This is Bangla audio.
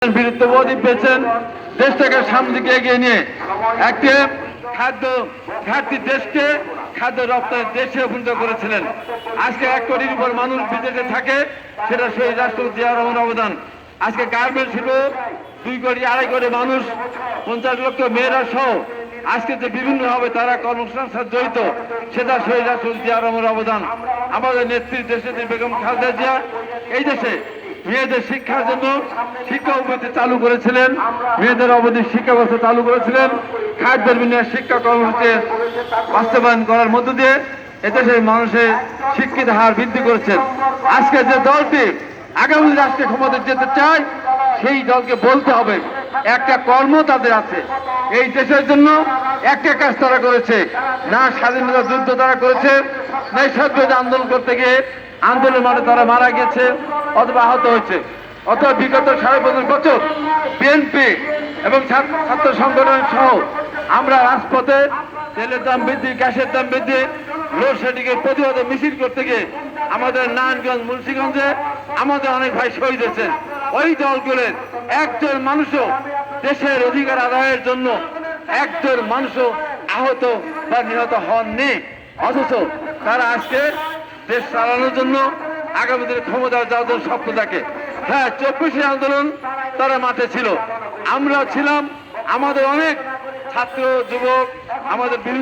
বিরুদ্ধবাদী পেয়েছেন দেশটাকে সামনে দিকে এগিয়ে নিয়ে একটি খাদ্য ঘাটতি দেশকে খাদ্য রপ্তানির দেশে পরিণত করেছিলেন। আজকে 1 কোটির উপর মানুষ বিদেশে থাকে, সেটা শহীদ রাষ্ট্রপতি জিয়া রহমানের অবদান। আজকে গার্মেন্টস শিল্প 2 কোটি 2.5 কোটি মানুষ 50 লক্ষ মেয়েরা সহ আজকে যে বিভিন্নভাবে তারা কর্মসংস্থান জড়িত, সেটা শহীদ রাষ্ট্রপতি জিয়া রহমানের অবদান। আমাদের নেত্রী দেশনেত্রী বেগম খালেদা জিয়া এই দেশে মেয়েদের শিক্ষার জন্য শিক্ষা উপবৃত্তি চালু করেছিলেন, মেয়েদের অবধি শিক্ষা ব্যবস্থা চালু করেছিলেন, খাদ্যের বিনিময়ে শিক্ষা কর্মসূচি বাস্তবায়ন করার মধ্য দিয়ে এদেশের মানুষের শিক্ষিত হার বৃদ্ধি করেছেন। আজকে যে দলটি আগামী রাষ্ট্রে ক্ষমতায় যেতে চায়, সেই দলকে বলতে হবে একটা কর্ম তাদের আছে। এই দেশের জন্য একটা কাজ তারা করেছে, না স্বাধীনতা যুদ্ধ তারা করেছে, না সভ্যতা আন্দোলন করতে গিয়ে আন্দোলনের মাঠে তারা মারা গেছে অথবা আহত হয়েছে। অথবা বিগত 5.5 বছর বিএনপি এবং ছাত্র সংগঠন সহ আমরা রাজপথে তেলের দাম বৃদ্ধি, গ্যাসের দাম বৃদ্ধি, লোডশেডিং এর প্রতিবাদে মিছিল করতে গিয়ে আমাদের নারায়ণগঞ্জ, মুন্সিগঞ্জে আমাদের অনেক ভাই শহীদ হয়েছেন। ওই দলগুলোর একজন মানুষও দেশের অধিকার আদায়ের জন্য একজন মানুষও আহত বা নিহত হননি, অথচ তারা আজকে দেশ চালানোর জন্য আগামী দিনে ক্ষমতা যাওয়ার জন্য স্বপ্ন দেখে। হ্যাঁ, 24 আন্দোলন তারা মাঠে ছিল, আমরা ছিলাম, আমাদের অনেক ছাত্র যুবক, আমাদের বিভিন্ন